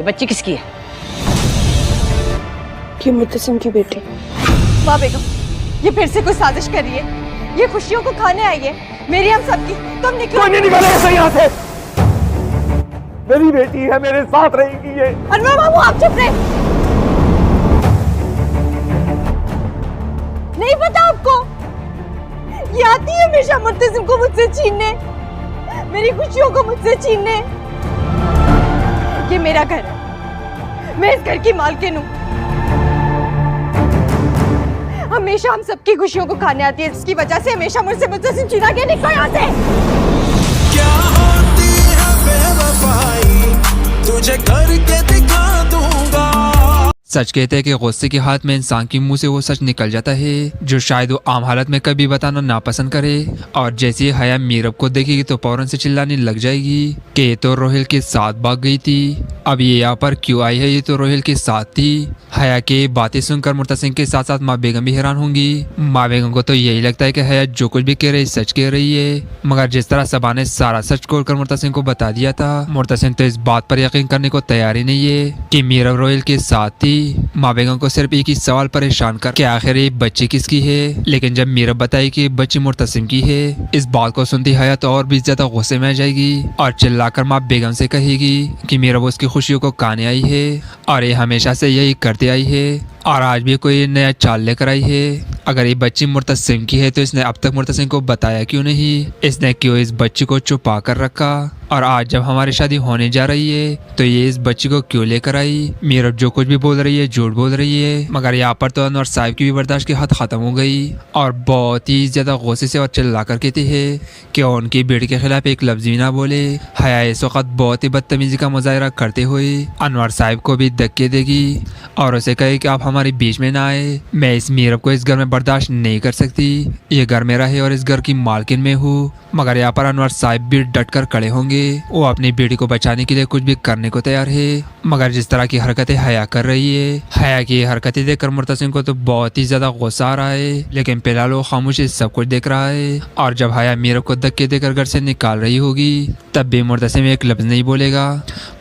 ये बच्ची किसकी है? ये मुतसिम की बेटी। वाह बेगम, ये फिर से कोई साजिश कर रही है। ये खुशियों को खाने आई है मेरी हम सबकी। तुम निकलो। कोई नहीं निकलेगा सही यहाँ से। मेरी बेटी है, मेरे साथ रहेगी ये। अनवर बाबू आप चुप रहे। नहीं पता आपको? ये आती है हमेशा मुतसिम को मुझसे छीनने, मेरी खुशियों को मुझसे छीनने। ये मेरा घर है, मैं इस घर की मालकिन हूँ। हमेशा हम सबकी खुशियों को खाने आती है, जिसकी वजह से हमेशा मुझसे मुतसिम छीना के। निकलो यहाँ से। क्या होती है बेवफाई, तुझे करके दिखा दूंगा। सच कहते हैं कि गुस्से के हाथ में इंसान के मुंह से वो सच निकल जाता है जो शायद वो आम हालत में कभी बताना नापसंद करे। और जैसे ही हया मीरब को देखेगी तो फौरन से चिल्लाने लग जाएगी कि ये तो रोहिल के साथ भाग गई थी, अब ये यहाँ पर क्यों आई है, ये तो रोहिल के साथ थी। हया के बातें सुनकर मुर्तसिम के साथ साथ माँ बेगम भी हैरान होंगी। माँ बेगम को तो यही लगता है कि हया जो कुछ भी कह रही सच कह रही है, मगर जिस तरह सबा ने सारा सच खोलकर मुर्तसिम को बता दिया था, मुर्तसिम तो इस बात पर यकीन करने को तैयार ही नहीं है कि मीरब रोहिल के साथ थी। माँ बेगम को सिर्फ एक ही सवाल परेशान कर कि आखिर ये बच्ची किसकी है। लेकिन जब मीरब बताई कि बच्ची मुर्तसिम की है, इस बात को सुनती हया तो और भी ज्यादा गुस्से में आ जाएगी और चिल्लाकर माँ बेगम से कहेगी कि मीरब उसकी खुशियों को खाने आई है और ये हमेशा से यही करती आई है और आज भी कोई नया चाल लेकर आई है। अगर ये बच्ची मुर्तसिम की है तो इसने अब तक मुर्तसिम को बताया क्यों नहीं, इसने क्यों इस बच्ची को छुपा कर रखा, और आज जब हमारी शादी होने जा रही है तो ये इस बच्ची को क्यों लेकर आई। मीरब जो कुछ भी बोल रही है झूठ बोल रही है। मगर यहाँ पर तो अनवर साहब की भी बर्दाश्त की हद खत्म हो गई और बहुत ही ज्यादा गुस्से से और चिल्ला कर कहती है कि उनकी बेटी के खिलाफ एक लफ्ज भी ना बोले। हया इस वक्त बहुत ही बदतमीजी का मुजाहरा करते हुए अनवर साहब को भी धक्के देगी और उसे कहे कि आप हमारे बीच में ना आए, मैं इस मीरब को इस घर में बर्दाश्त नहीं कर सकती, ये घर मेरा है और इस घर की मालकिन में हूँ। मगर यहाँ पर अनवर साहब भी डट कर खड़े होंगे, वो अपनी बेटी को बचाने के लिए कुछ भी करने को तैयार है। मगर जिस तरह की हरकतें हया कर रही है, हया की हरकतें देखकर मुर्तसिम को तो बहुत ही ज्यादा गुस्सा आ रहा है, लेकिन फिलहाल वो खामोशी सब कुछ देख रहा है। और जब हया मीरब को धक्के देकर घर से निकाल रही होगी तब भी मुर्तसिम एक लफ्ज नहीं बोलेगा।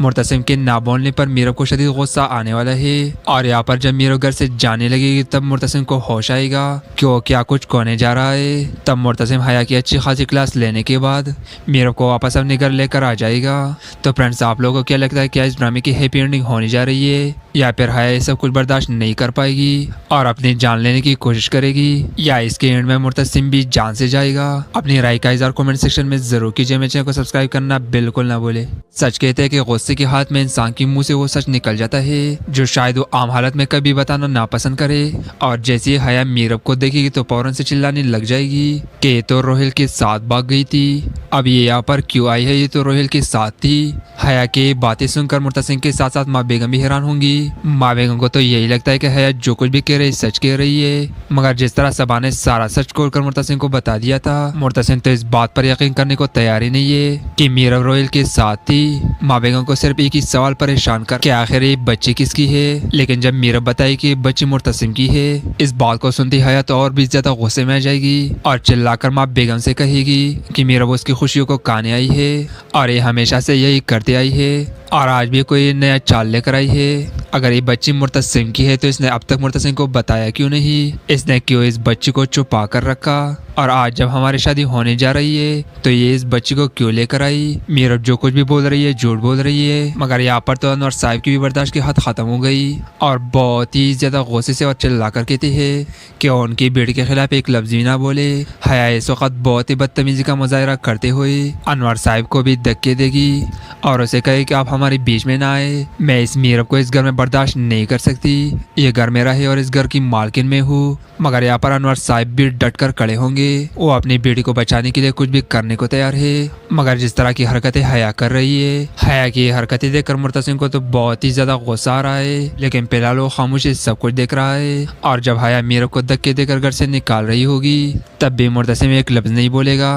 मुर्तसिम के ना बोलने पर मीरब को शदीद गुस्सा आने वाला है और यहाँ पर जब मीरब घर से जाने लगेगी तब मुर्तसिम को होश आएगा क्यों क्या कुछ होने जा रहा है। तब मुर्तसिम हया की अच्छी खासी क्लास लेने के बाद मीरब को वापस अपने घर लेकर आ जाएगा। तो फ्रेंड्स, आप लोगों को क्या लगता है, क्या इस ड्रामे की हैप्पी एंडिंग होने जा रही है या फिर हया ये सब कुछ बर्दाश्त नहीं कर पाएगी और अपनी जान लेने की कोशिश करेगी, या इसके एंड में मुर्तसिम भी जान से जाएगा? अपनी राय का इज़हार कमेंट सेक्शन में जरूर कीजिए। मेरे चैनल को सब्सक्राइब करना बिल्कुल ना भूले। सच कहते हैं कि गुस्से के हाथ में इंसान के मुंह से वो सच निकल जाता है जो शायद वो आम हालत में कभी बताना नापसंद करे। और जैसे ही हया मीरब को देखेगी तो फौरन से चिल्लाने लग जाएगी कि ये तो रोहिल के साथ भाग गई थी, अब ये यहाँ पर क्यों आई है, ये तो रोहिल के साथ थी। हया की बातें सुनकर मुर्तसिम के साथ साथ माँ बेगम भी हैरान होंगी। माँ बेगम को तो यही लगता है कि हया जो कुछ भी कह रही सच कह रही है, मगर जिस तरह सबा ने सारा सच खोलकर मुर्तसिम को बता दिया था, मुर्तसिम तो इस बात पर यकीन करने को तैयार ही नहीं है कि मीरब रोहिल के साथ थी। माँ बेगम को सिर्फ एक ही सवाल परेशान कर कि आखिर ये बच्ची किसकी है। लेकिन जब मीरब बताई कि बच्ची मुर्तसिम की है, इस बात को सुनती हया तो और भी ज्यादा गुस्से में आ जाएगी और चिल्लाकर माँ बेगम से कहेगी कि मीरब उसकी खुशियों को खाने आई है और ये हमेशा से यही करते आई है और आज भी कोई नया चाल लेकर आई है। अगर ये बच्ची मुर्तसिम की है तो इसने अब तक मुर्तसिम को बताया क्यों नहीं, इसने क्यों इस बच्ची को छुपा कर रखा, और आज जब हमारी शादी होने जा रही है तो ये इस बच्ची को क्यों लेकर आई। मीरब जो कुछ भी बोल रही है झूठ बोल रही है। मगर यहाँ पर तो अनवर साहब की भी बर्दाश्त की हद खत्म हो गई और बहुत ही ज्यादा गुस्से से और चिल्ला कर कहती है कि उनकी बेटी के खिलाफ एक लफ्ज भी ना बोले। हया इस वक्त बहुत ही बदतमीजी का मुजाहरा करते हुए अनवर साहब को भी धक्के देगी और उसे कहे कि आप हमारे बीच में ना आए, मैं इस मीरब को इस घर में बर्दाश्त नहीं कर सकती, ये घर मेरा है और इस घर की मालकिन में हूँ। मगर यहाँ पर अनवर साहब भी डट कर खड़े होंगे, वो अपनी बेटी को बचाने के लिए कुछ भी करने को तैयार है। मगर जिस तरह की हरकतें हया कर रही है, हया की हरकतें देखकर मुर्तसिम को तो बहुत ही ज्यादा गुस्सा आ रहा है, लेकिन फिलहाल वो खामोशी सब कुछ देख रहा है। और जब हया मीरब को धक्के देकर घर से निकाल रही होगी तब भी मुर्तसिम एक लफ्ज नहीं बोलेगा।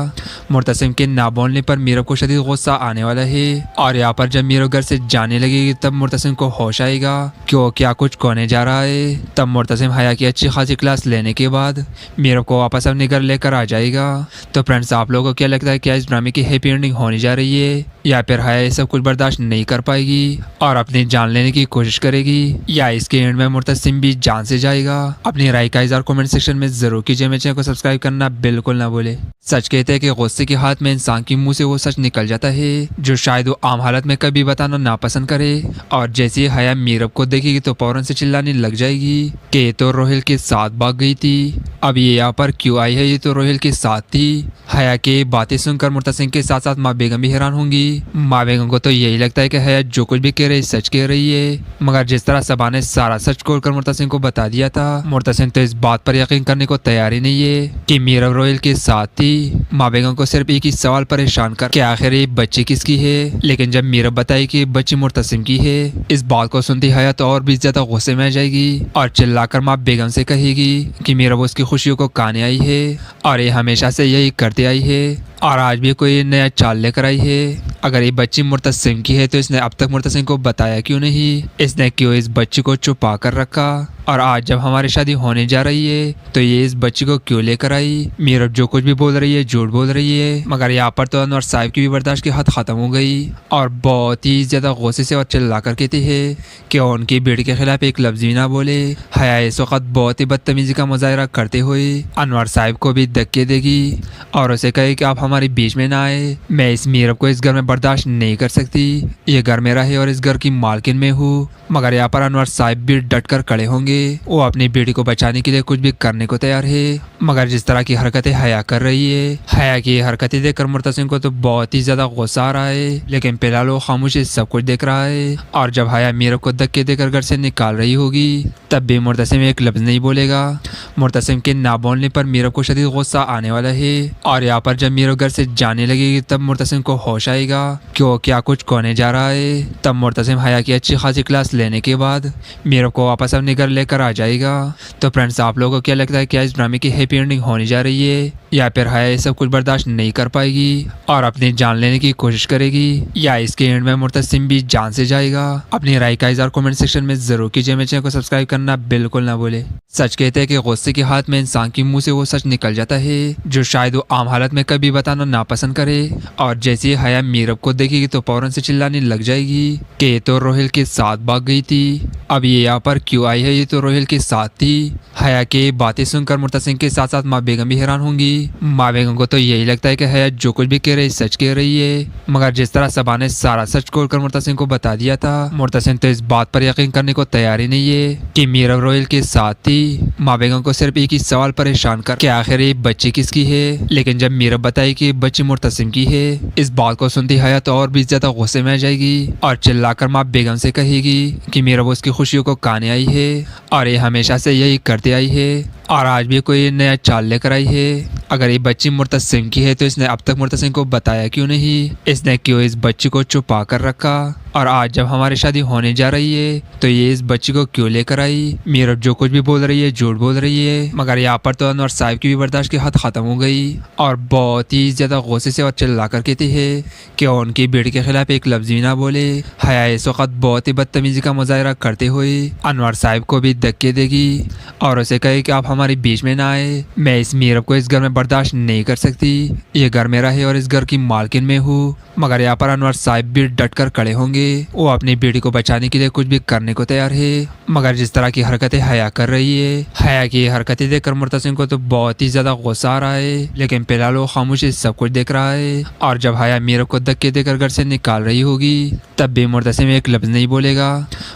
मुर्तसिम के ना बोलने पर मीरब को शदीद गुस्सा आने वाला है और यहाँ पर जब मीरब घर से जाने लगेगी तब मुर्तसिम को होश आएगा कि वो क्या कुछ होने जा रहा है। तब मुर्तसिम हया की अच्छी खासी क्लास लेने के बाद मीरब को वापस अपने घर लेकर आ जाएगा। तो फ्रेंड्स, आप लोगों को क्या लगता है, क्या इस ड्रामे की हैप्पी एंडिंग होने जा रही है या फिर हया ये सब कुछ बर्दाश्त नहीं कर पाएगी और अपनी जान लेने की कोशिश करेगी, या इसके एंड में मुर्तसिम भी जान से जाएगा? अपनी राय का इज़हार कमेंट सेक्शन में जरूर कीजिए। मेरे चैनल को सब्सक्राइब करना बिल्कुल ना भूले। सच कहते हैं कि गुस्से के हाथ में इंसान के मुंह से वो सच निकल जाता है जो शायद वो आम हालत में कभी बताना नापसंद करे। और जैसे ही हया मीरब को देखेगी तो फौरन से चिल्लाने लग जाएगी कि ये तो रोहिल के साथ भाग गई थी, अब ये यहाँ पर क्यों आई है, ये तो रोहिल के साथ थी। हया के बातें सुनकर मुर्तसिम के साथ साथ माँ बेगम भी हैरान होंगी। माँ बेगम को तो यही लगता है कि हया जो कुछ भी कह रही सच कह रही है, मगर जिस तरह सबा ने सारा सच खोलकर मुर्तसिम को बता दिया था, मुर्तसिम तो इस बात पर यकीन करने को तैयार ही नहीं है कि मीरब रोहिल के साथ थी। माँ बेगम को सिर्फ एक ही सवाल परेशान कर कि आखिर ये बच्ची किसकी है। लेकिन जब मीरब बताई कि बच्ची मुर्तसिम की है, इस बात को सुनती हया तो और भी ज्यादा गुस्से में आ जाएगी और चिल्लाकर माँ बेगम से कहेगी कि मीरब उसकी खुशियों को काने आई है और ये हमेशा से यही करती आई है और आज भी कोई नया चाल लेकर आई है। अगर ये बच्ची मुर्तसिम की है तो इसने अब तक मुर्तसिम को बताया क्यों नहीं, इसने क्यों इस बच्ची को छुपा कर रखा, और आज जब हमारी शादी होने जा रही है तो ये इस बच्ची को क्यों लेकर आई। मीरब जो कुछ भी बोल रही है झूठ बोल रही है, मगर यहाँ पर तो अनवर साहब की भी बर्दाश्त की हद खत्म हो गई और बहुत ही ज्यादा गुस्से से और चिल्ला कर कहती है कि उनकी बेटी के खिलाफ एक लफ्ज भी ना बोले। हया इस वक्त बहुत ही बदतमीजी का मुजाहरा करते हुए अनवर साहब को भी धक्के देगी और उसे कहे कि आप हमारे बीच में ना आए, मैं इस मीरब को इस घर में बर्दाश्त नहीं कर सकती, ये घर मेरा है और इस घर की मालकिन में हूँ। मगर यहाँ पर अनवर साहब भी डट कर खड़े होंगे, वो अपनी बेटी को बचाने के लिए कुछ भी करने को तैयार है। मगर जिस तरह की हरकतें हया कर रही है, हया की हरकतें देखकर मुर्तसिम को तो बहुत ही ज्यादा गुस्सा आ रहा है, लेकिन फिलहाल वो खामोशी सब कुछ देख रहा है। और जब हया मीरब को धक्के देकर घर से निकाल रही होगी तब भी मुर्तसिम एक लफ्ज नहीं बोलेगा। मुर्तसिम के ना बोलने पर मीरब को शदीद गुस्सा आने वाला है और यहाँ पर जब मीरब घर से जाने लगेगी तब मुर्तसिम को होश आएगा कि वो क्या कुछ होने जा रहा है। तब मुर्तसिम हया की अच्छी खासी क्लास लेने के बाद मीरब को वापस अपने घर लेकर आ जाएगा। तो फ्रेंड्स, आप लोगों को क्या लगता है, क्या इस ड्रामे की हैप्पी एंडिंग होने जा रही है या फिर हया ये सब कुछ बर्दाश्त नहीं कर पाएगी और अपनी जान लेने की कोशिश करेगी, या इसके एंड में मुर्तसिम भी जान से जाएगा? अपनी राय का इज़हार कमेंट सेक्शन में जरूर कीजिए। मेरे चैनल को सब्सक्राइब करना बिल्कुल ना भूले। सच कहते हैं कि गुस्से के हाथ में इंसान के मुंह से वो सच निकल जाता है जो शायद वो आम हालत में कभी बताना नापसंद करे। और जैसे ही हया मीरब को देखेगी तो फौरन से चिल्लाने लग जाएगी कि ये तो रोहिल के साथ भाग गई थी, अब ये यहाँ पर क्यों आई है, ये तो रोहिल के साथ थी। हया के बातें सुनकर मुर्तसिम के साथ साथ माँ बेगम भी हैरान होंगी। माँ बेगम को तो यही लगता है कि हया जो कुछ भी कह रही सच कह रही है, मगर जिस तरह सबा ने सारा सच खोलकर मुर्तसिम को बता दिया था, मुर्तसिम तो इस बात पर यकीन करने को तैयार ही नहीं है कि मीरब रोहिल के साथ थी। माँ बेगम को सिर्फ एक ही सवाल परेशान कर कि आखिर ये बच्ची किसकी है। लेकिन जब मीरब बताई कि बच्ची मुर्तसिम की है, इस बात को सुनती हया तो और भी ज्यादा गुस्से में आ जाएगी और चिल्लाकर माँ बेगम से कहेगी कि मीरब उसकी खुशियों को काने आई है और ये हमेशा से यही करती आई है और आज भी कोई नया चाल लेकर आई है। अगर ये बच्ची मुर्तसिम की है तो इसने अब तक मुर्तसिम को बताया क्यों नहीं, इसने क्यों इस बच्ची को छुपा कर रखा, और आज जब हमारी शादी होने जा रही है तो ये इस बच्ची को क्यों लेकर आई। मीरब जो कुछ भी बोल रही है झूठ बोल रही है, मगर यहाँ पर तो अनवर साहब की भी बर्दाश्त की हद खत्म हो गई और बहुत ही ज्यादा गुस्से से और चिल्ला कर कहती है कि उनकी बेटी के खिलाफ एक लफ्ज भी ना बोले। हया इस वक्त बहुत ही बदतमीजी का मुजाहरा करते हुए अनवर साहब को भी धक्के देगी और उसे कहे कि आप हमारे बीच में ना आए, मैं इस मीरब को इस घर में बर्दाश्त नहीं कर सकती, ये घर मेरा है और इस घर की मालकिन में हूँ। मगर यहाँ पर अनवर साहब भी डट कर खड़े होंगे, वो अपनी बेटी को बचाने के लिए कुछ भी करने को तैयार है। मगर जिस तरह की हरकतें हया कर रही है, हया की हरकतें देखकर मुर्तसिम को तो बहुत ही ज्यादा गुस्सा आ रहा है, लेकिन फिलहाल वो खामोशी सब कुछ देख रहा है। और जब हया मीरब को धक्के देकर घर से निकाल रही होगी तब भी मुर्तसिम एक लफ्ज नहीं बोलेगा।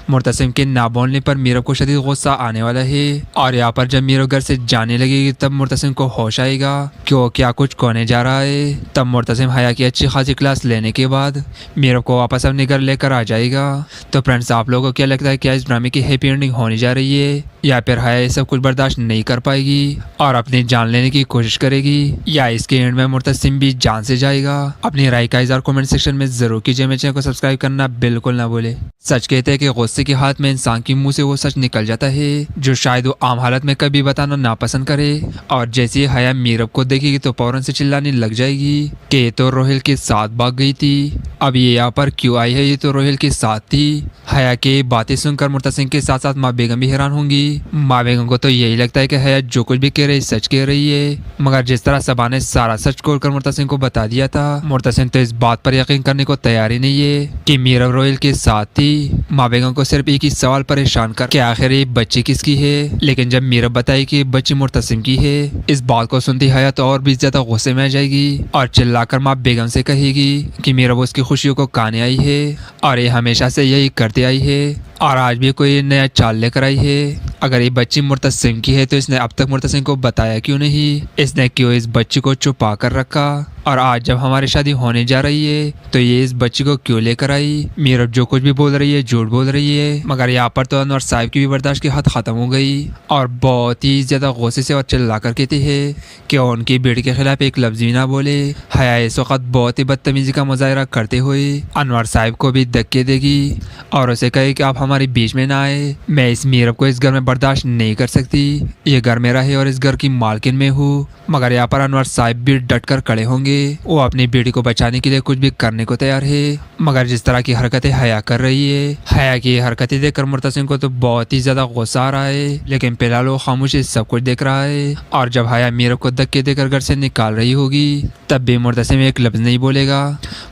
मुर्तसिम के ना बोलने पर मीरब को शदीद गुस्सा आने वाला है और यहाँ पर जब मीरब घर से जाने लगेगी तब मुर्तसिम को होश आएगा कि वो क्या कुछ होने जा रहा है। तब मुर्तसिम हया की अच्छी खासी क्लास लेने के बाद मीरब को वापस अपने घर लेकर आ जाएगा। तो फ्रेंड्स, आप लोगों को क्या लगता है, क्या इस ड्रामे की हैप्पी एंडिंग होने जा रही है या फिर हया ये सब कुछ बर्दाश्त नहीं कर पाएगी और अपनी जान लेने की कोशिश करेगी, या इसके एंड में मुर्तसिम भी जान से जाएगा। अपनी राय का इज़हार कमेंट सेक्शन में जरूर कीजिए। मेरे चैनल को सब्सक्राइब करना बिल्कुल ना भूले। सच कहते हैं कि गुस्से के हाथ में इंसान के मुंह से वो सच निकल जाता है जो शायद वो आम हालत में कभी बताना नापसंद करे। और जैसे ही हया मीरब को देखेगी तो फौरन से चिल्लाने लग जाएगी कि ये तो रोहिल के साथ भाग गई थी, अब ये यहाँ पर क्यों आई है, ये तो रोहिल के साथ थी। हया के बातें सुनकर मुर्तसिम के साथ साथ माँ बेगम भी हैरान होंगी। माँ बेगम को तो यही लगता है कि हया जो कुछ भी कह रही सच कह रही है, मगर जिस तरह सबा ने सारा सच खोलकर मुर्तसिम को बता दिया था, मुर्तसिम तो इस बात पर यकीन करने को तैयार ही नहीं है कि मीरब रोहिल के साथ थी। माँ बेगम को सिर्फ एक ही सवाल परेशान कर कि आखिर ये बच्ची किसकी है। लेकिन जब मीरब बताई कि बच्ची मुर्तसिम की है, इस बात को सुनती हया तो और भी ज्यादा गुस्से में आ जाएगी और चिल्लाकर माँ बेगम से कहेगी कि मीरब उसकी खुशियों को काने आई है और ये हमेशा से यही करते आई है और आज भी कोई नया चाल लेकर आई है। अगर ये बच्ची मुर्तसिम की है तो इसने अब तक मुर्तसिम को बताया क्यों नहीं, इसने क्यों इस बच्ची को छुपा कर रखा, और आज जब हमारी शादी होने जा रही है तो ये इस बच्ची को क्यों लेकर आई। मीरब जो कुछ भी बोल रही है झूठ बोल रही है। मगर यहाँ पर तो अनवर साहब की भी बर्दाश्त की हद खत्म हो गई और बहुत ही ज्यादा गुस्से से और चिल्ला कर कहती है कि उनकी बेटी के खिलाफ एक लफ्ज भी ना बोले। हया इस वक्त बहुत ही बदतमीजी का मुजाहरा करते हुए अनवर साहब को भी धक्के देगी और उसे कहे कि आप हमारे बीच में ना आए, मैं इस मीरब को इस घर में बर्दाश्त नहीं कर सकती, ये घर मेरा है और इस घर की मालकिन में हूँ। मगर यहाँ पर अनवर साहब भी डट कर खड़े होंगे, वो अपनी बेटी को बचाने के लिए कुछ भी करने को तैयार है। मगर जिस तरह की हरकतें हया कर रही है, हया की हरकतें देखकर मुर्तसिम को तो बहुत ही ज्यादा गुस्सा आ रहा है, लेकिन फिलहाल वो खामोशी सब कुछ देख रहा है। और जब हया मीरब को धक्के देकर घर से निकाल रही होगी तब भी मुर्तसिम एक लफ्ज नहीं बोलेगा।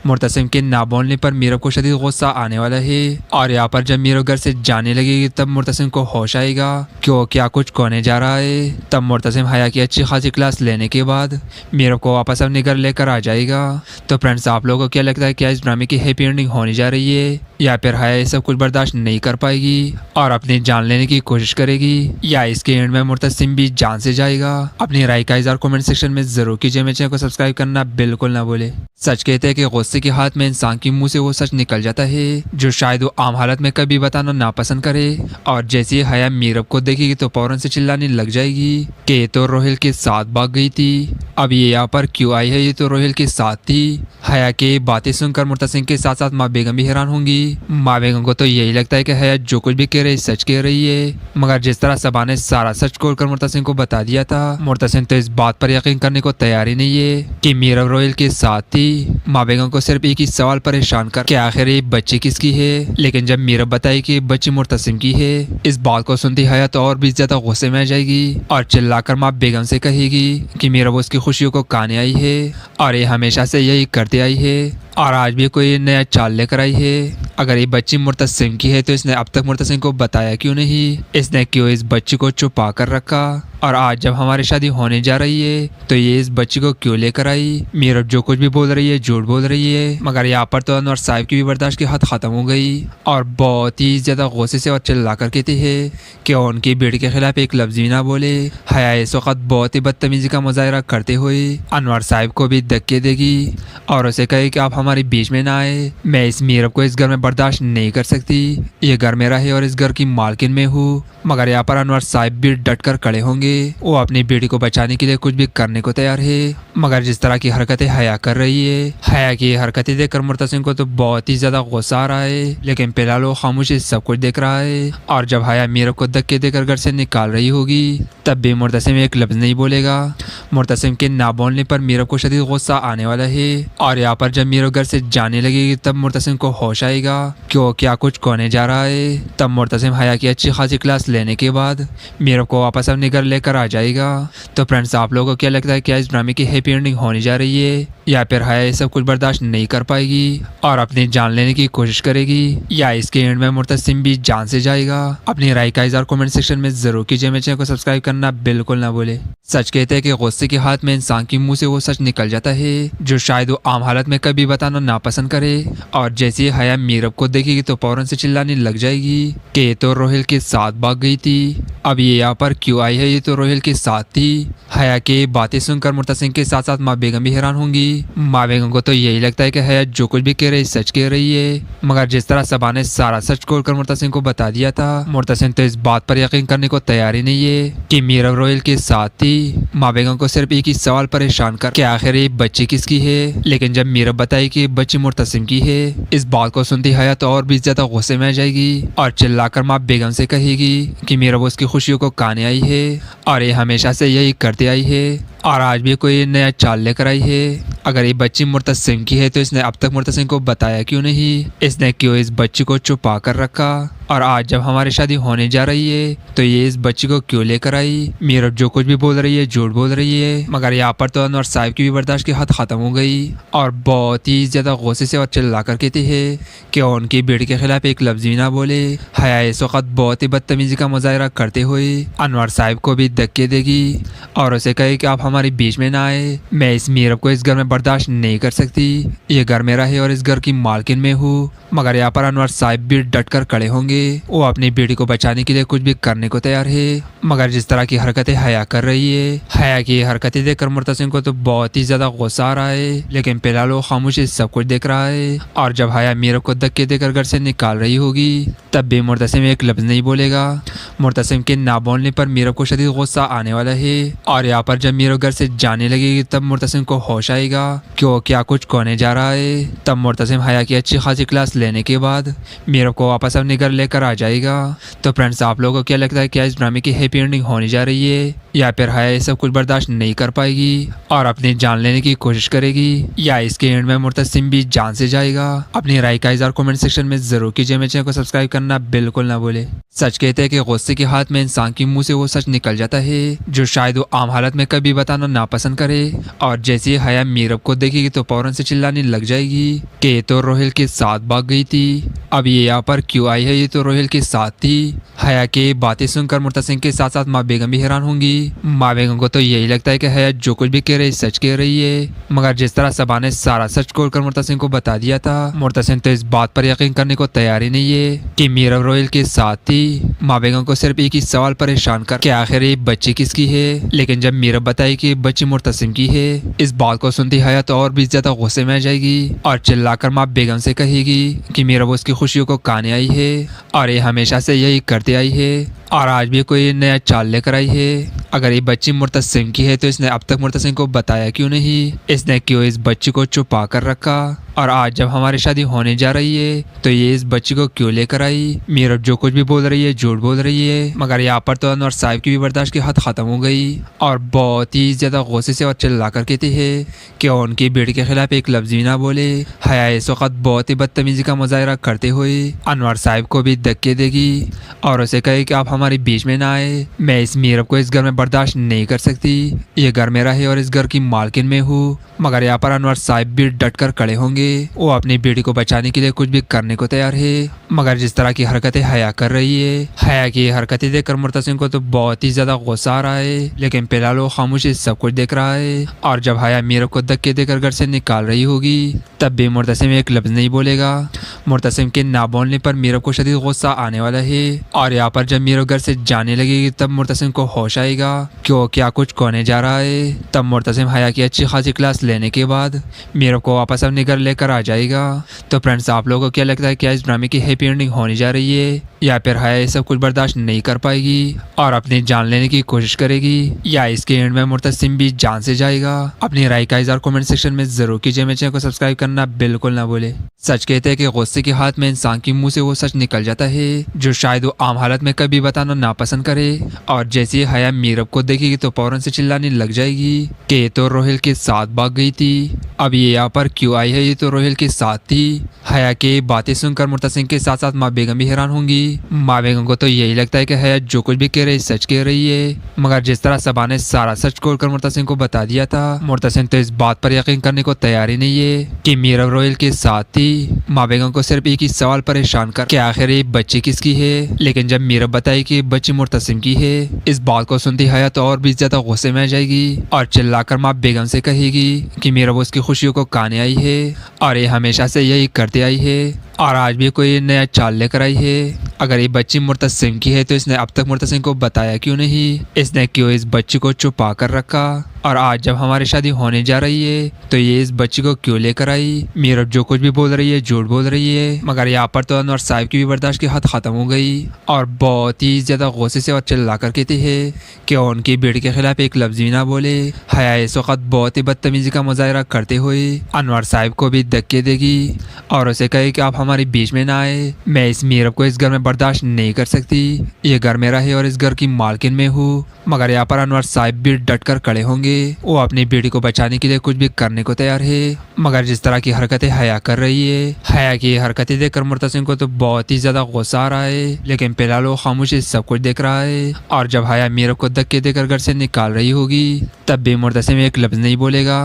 मुर्तसिम के ना बोलने पर मीरब को शदीद गुस्सा आने वाला है और यहाँ पर जब मीरब घर से जाने लगेगी तब मुर्तसिम को होश आएगा क्यों क्या कुछ होने जा रहा है। तब मुर्तसिम हया की अच्छी खासी क्लास लेने के बाद मीरब को वापस अपने घर लेकर आ जाएगा। तो फ्रेंड्स, आप लोगों को क्या लगता है, क्या इस ड्रामे की हैप्पी एंडिंग होने जा रही है या फिर हया ये सब कुछ बर्दाश्त नहीं कर पाएगी और अपनी जान लेने की कोशिश करेगी, या इसके एंड में मुर्तसिम भी जान से जाएगा। अपनी राय का इज़हार कमेंट सेक्शन में जरूर कीजिए। मेरे चैनल को सब्सक्राइब करना बिल्कुल ना भूले। सच कहते हैं कि गुस्से के हाथ में इंसान के मुंह से वो सच निकल जाता है जो शायद वो आम हालत में कभी बताना नापसंद करे। और जैसे ही हया मीरब को देखेगी तो फौरन से चिल्लाने लग जाएगी कि ये तो रोहिल के साथ भाग गई थी, अब ये यहाँ पर क्यों आई है, ये तो रोहिल के साथ थी। हया के बातें सुनकर मुर्तसिम के साथ साथ माँ बेगम भी हैरान होंगी। माँ बेगम को तो यही लगता है कि हया जो कुछ भी कह रही सच कह रही है, मगर जिस तरह सबा ने सारा सच खोलकर मुर्तसिम को बता दिया था, मुर्तसिम तो इस बात पर यकीन करने को तैयार ही नहीं है कि मीरब रोहिल के साथ थी। माँ बेगम को सिर्फ एक ही सवाल परेशान कर कि आखिर ये बच्ची किसकी है। लेकिन जब मीरब बताई कि बच्ची मुर्तसिम की है, इस बात को सुनती हया तो और भी ज्यादा गुस्से में आ जाएगी और चिल्लाकर माँ बेगम से कहेगी कि मीरब उसकी खुशियों को काने आई है और ये हमेशा से यही करते आई है और आज भी कोई नया चाल लेकर आई है। अगर ये बच्ची मुर्तसिम की है तो इसने अब तक मुर्तसिम को बताया क्यों नहीं, इसने क्यों इस बच्ची को छुपा कर रखा, और आज जब हमारी शादी होने जा रही है तो ये इस बच्ची को क्यों लेकर आई। मीरब जो कुछ भी बोल रही है झूठ बोल रही है। मगर यहाँ पर तो अनवर साहब की भी बर्दाश्त की हद खत्म हो गई और बहुत ही ज्यादा गुस्से से और चिल्ला कर कहती है कि उनकी बेटी के खिलाफ एक लफ्ज भी ना बोले। हया इस वक्त बहुत ही बदतमीजी का मुजाहरा करते हुए अनवर साहब को भी धक्के देगी और उसे कहे कि आप हमारे बीच में ना आए, मैं इस मीरब को इस घर में बर्दाश्त नहीं कर सकती, ये घर मेरा है और इस घर की मालकिन में हूँ। मगर यहाँ पर अनवर साहब भी डट कर खड़े होंगे, वो अपनी बेटी को बचाने के लिए कुछ भी करने को तैयार है। मगर जिस तरह की हरकतें हया कर रही है, हया की हरकतें देखकर मुर्तसिम को तो बहुत ही ज्यादा गुस्सा आ रहा है, लेकिन फिलहाल वो खामोशी सब कुछ देख रहा है। और जब हया मीरब को धक्के देकर घर से निकाल रही होगी तब भी मुर्तसिम एक लफ्ज नहीं बोलेगा। मुर्तसिम के ना बोलने पर मीरब को शदीद गुस्सा आने वाला है और यहाँ पर जब मीरब घर से जाने लगेगी तब मुर्तसिम को होश आएगा क्यों क्या कुछ होने जा रहा है। तब मुर्तसिम हया की अच्छी खासी क्लास लेने के बाद मीरब को वापस अपने घर लेकर आ जाएगा। तो फ्रेंड्स, आप लोगों को क्या लगता है, क्या इस ड्रामे की हैप्पी एंडिंग होने जा रही है या फिर हया ये सब कुछ बर्दाश्त नहीं कर पाएगी और अपनी जान लेने की कोशिश करेगी, या इसके एंड में मुर्तसिम भी जान से जाएगा। अपनी राय का इज़हार कमेंट सेक्शन में जरूर कीजिए। मेरे चैनल को सब्सक्राइब करना बिल्कुल ना भूले। सच कहते हैं कि गुस्से के हाथ में इंसान के मुंह से वो सच निकल जाता है जो शायद वो आम हालत में कभी बताना नापसंद करे। और जैसे ही हया मीरब को देखेगी तो फौरन से चिल्लाने लग जाएगी कि ये तो रोहिल के साथ भाग गई थी, अब ये यहाँ पर क्यों आई है, ये तो रोहिल के साथ थी। हया के बातें सुनकर मुर्तसिम के साथ साथ माँ बेगम भी हैरान होंगी। माँ बेगम को तो यही लगता है कि हया जो कुछ भी कह रही सच कह रही है, मगर जिस तरह सबा ने सारा सच खोलकर मुर्तसिम को बता दिया था, मुर्तसिम तो इस बात पर यकीन करने को तैयार ही नहीं है कि मीरब रोहिल के साथ थी। माँ बेगम को सिर्फ एक ही सवाल परेशान कर कि आखिर ये बच्ची किसकी है, लेकिन जब मीरब बताई कि बच्ची मुर्तसिम की है, इस बात को सुनती हया तो और भी ज्यादा गुस्से में आ जाएगी और चिल्लाकर माँ बेगम से कहेगी कि मीरब उसकी खुशियों को काने आई है और ये हमेशा से यही करते आई है और आज भी कोई नया चाल लेकर आई है। अगर ये बच्ची मुर्तसिम की है तो इसने अब तक मुर्तसिम को बताया क्यों नहीं, इसने क्यों इस बच्ची को छुपा कर रखा और आज जब हमारी शादी होने जा रही है तो ये इस बच्ची को क्यों लेकर आई। मीरब जो कुछ भी बोल रही है झूठ बोल रही है, मगर यहाँ पर तो अनवर साहब की भी बर्दाश्त की हद खत्म हो गई और बहुत ही ज्यादा गुस्से से और चिल्ला कर कहती है कि उनकी बेटी के खिलाफ एक लफ्ज भी ना बोले। हया इस वक्त बहुत ही बदतमीजी का मुजाहरा करते हुए अनवर साहब को भी धक्के देगी और उसे कहे कि आप हमारे बीच में ना आए, मैं इस मीरब को इस घर में बर्दाश्त नहीं कर सकती, ये घर मेरा है और इस घर की मालकिन में हूँ। मगर यहाँ पर अनवर साहब भी डट कर खड़े होंगे, वो अपनी बेटी को बचाने के लिए कुछ भी करने को तैयार है, मगर जिस तरह की हरकतें हया कर रही है, हया की हरकतें देखकर मुर्तसिम को तो बहुत ही ज्यादा गुस्सा आ रहा है, लेकिन फिलहाल वो खामोशी सब कुछ देख रहा है। और जब हया मीरब को धक्के देकर घर से निकाल रही होगी तब भी मुर्तसिम एक लफ्ज नहीं बोलेगा। मुर्तसिम के ना बोलने पर मीरब को शदीद गुस्सा आने वाला है और यहाँ पर जब मीरब घर से जाने लगेगी तब मुर्तसिम को होश आएगा क्यों क्या कुछ कोने जा रहा है। तब मुर्तसिम हया की अच्छी खासी क्लास लेने के बाद मीरब को वापस अपने घर लेकर आ जाएगा। तो फ्रेंड्स, आप लोगों को क्या लगता है, क्या इस ड्रामे की हैप्पी एंडिंग होने जा रही है या फिर हया ये सब कुछ बर्दाश्त नहीं कर पाएगी और अपनी जान लेने की कोशिश करेगी, या इसके एंड में मुर्तसिम भी जान से जाएगा। अपनी राय का इज़हार कमेंट सेक्शन में जरूर कीजिए। मेरे चैनल को सब्सक्राइब करना बिल्कुल ना भूले। सच कहते हैं कि गुस्से के हाथ में इंसान के मुंह से वो सच निकल जाता है जो शायद वो आम हालत में कभी बताना नापसंद करे। और जैसे ही हया मीरब को देखेगी तो फौरन से चिल्लाने लग जाएगी कि ये तो रोहिल के साथ भाग गई थी, अब ये यहाँ पर क्यों आई है, ये तो रोहिल के साथ थी। हया की बातें सुनकर मुर्तसिम के साथ साथ माँ बेगम भी हैरान होंगी। माँ बेगम को तो यही लगता है कि हया जो कुछ भी कह रही सच कह रही है, मगर जिस तरह सबा ने सारा सच खोलकर मुर्तसिम को बता दिया था, मुर्तसिम तो इस बात पर यकीन करने को तैयार ही नहीं है कि मीरब रोहिल के साथ थी। माँ बेगम को सिर्फ एक ही सवाल परेशान कर कि आखिर ये बच्ची किसकी है, लेकिन जब मीरब बताई कि बच्ची मुर्तसिम की है, इस बात को सुनती हया तो और भी ज्यादा गुस्से में आ जाएगी और चिल्लाकर माँ बेगम से कहेगी कि मीरब उसकी खुशियों को काने आई है और ये हमेशा से यही करते आई है और आज भी कोई नया चाल लेकर आई है। अगर ये बच्ची मुर्तसिम की है तो इसने अब तक मुर्तसिम को बताया क्यों नहीं, इसने क्यों इस बच्ची को छुपा कर रखा और आज जब हमारी शादी होने जा रही है तो ये इस बच्ची को क्यों लेकर आई। मीरब जो कुछ भी बोल रही है झूठ बोल रही है, मगर यहाँ पर तो अनवर साहब की भी बर्दाश्त की हद खत्म हो गई और बहुत ही ज्यादा गुस्से से और चिल्ला कर कहती है कि उनकी बेटी के खिलाफ एक लफ्ज भी ना बोले। हया इस वक्त बहुत ही बदतमीजी का मुजाहरा करते हुए अनवर साहब को भी धक्के देगी और उसे कहे कि आप हमारे बीच में ना आए, मैं इस मीरब को इस घर में बर्दाश्त नहीं कर सकती, ये घर मेरा है और इस घर की मालकिन में हूँ। मगर यहाँ पर अनवर साहब भी डट कर खड़े होंगे, वो अपनी बेटी को बचाने के लिए कुछ भी करने को तैयार है, मगर जिस तरह की हरकतें हया कर रही है, हया की हरकतें देखकर मुर्तसिम को तो बहुत ही ज्यादा गुस्सा आ रहा है, लेकिन फिलहाल वो खामोशी सब कुछ देख रहा है। और जब हया मीरब को धक्के देकर घर से निकाल रही होगी तब भी मुर्तसिम एक लफ्ज नहीं बोलेगा। मुर्तसिम के ना बोलने पर मीरब को शदीद गुस्सा आने वाला है और यहाँ पर जब मीरब घर से जाने लगेगी तब मुर्तसिम को होश आएगा क्यों क्या कुछ कोने जा रहा है। तब मुर्तसिम हया की अच्छी खासी क्लास लेने के बाद मीरब को वापस अपने घर लेकर आ जाएगा। तो फ्रेंड्स, आप लोगों को क्या लगता है, क्या इस ड्रामे की हैप्पी एंडिंग होने जा रही है या फिर हया ये सब कुछ बर्दाश्त नहीं कर पाएगी और अपनी जान लेने की कोशिश करेगी, या इसके एंड में मुर्तसिम भी जान से जाएगा। अपनी राय का इज़हार कमेंट सेक्शन में जरूर कीजिए। मेरे चैनल को सब्सक्राइब करना बिल्कुल ना भूले। सच कहते हैं कि गुस्से के हाथ में इंसान के मुंह से वो सच निकल जाता है जो शायद वो आम हालत में कभी बताना नापसंद करे। और जैसे ही हया मीरब को देखेगी तो फौरन से चिल्लाने लग जाएगी कि ये तो रोहिल के साथ भाग गई थी, अब ये यहाँ पर क्यों आई है, ये तो रोहिल के साथ थी। हया की बातें सुनकर मुर्तसिम के साथ साथ माँ बेगम भी हैरान होंगी। माँ बेगम को तो यही लगता है कि हया जो कुछ भी कह रही सच कह रही है, मगर जिस तरह सबा ने सारा सच खोलकर मुर्तसिम को बता दिया था, मुर्तसिम तो इस बात पर यकीन करने को तैयार ही नहीं है कि मीरब रोहिल के साथ थी। माँ बेगम को सिर्फ एक ही सवाल परेशान कर कि आखिर ये बच्ची किसकी है, लेकिन जब मीरब बताई कि बच्ची मुर्तसिम की है, इस बात को सुनती हया तो और भी ज्यादा गुस्से में आ जाएगी और चिल्लाकर माँ बेगम से कहेगी कि मीरब उसकी खुशियों को काने आई है और ये हमेशा से यही करते आई है और आज भी कोई नया चाल लेकर आई है। अगर ये बच्ची मुर्तसिम की है तो इसने अब तक मुर्तसिम को बताया क्यों नहीं? इसने क्यों इस बच्ची को छुपा कर रखा? और आज जब हमारी शादी होने जा रही है तो ये इस बच्ची को क्यों लेकर आई? मीरब जो कुछ भी बोल रही है झूठ बोल रही है। मगर यहाँ पर तो अनवर साहब की भी बर्दाश्त की हद खत्म हो गई और बहुत ही ज्यादा गुस्से से और चिल्ला कर कहती है कि उनकी बेटी के खिलाफ एक लफ्ज भी ना बोले। हया इस वक्त बहुत ही बदतमीजी का मुजाहरा करते हुए अनवर साहब को भी धक्के देगी और उसे कहे कि आप हमारे बीच में ना आए। मैं इस मीरब को इस घर में बर्दाश्त नहीं कर सकती। ये घर मेरा है और इस घर की मालकिन में हूँ। मगर यहाँ पर अनवर साहब भी डट कर खड़े होंगे। वो अपनी बेटी को बचाने के लिए कुछ भी करने को तैयार है। मगर जिस तरह की हरकतें हया कर रही है, हया की हरकतें देखकर मुर्तसिम को तो बहुत ही ज्यादा गुस्सा आ रहा है। लेकिन फिलहाल वो खामोशी सब कुछ देख रहा है। और जब हया मीरब को धक्के देकर घर से निकाल रही होगी तब भी मुर्तसिम एक लफ्ज नहीं बोलेगा।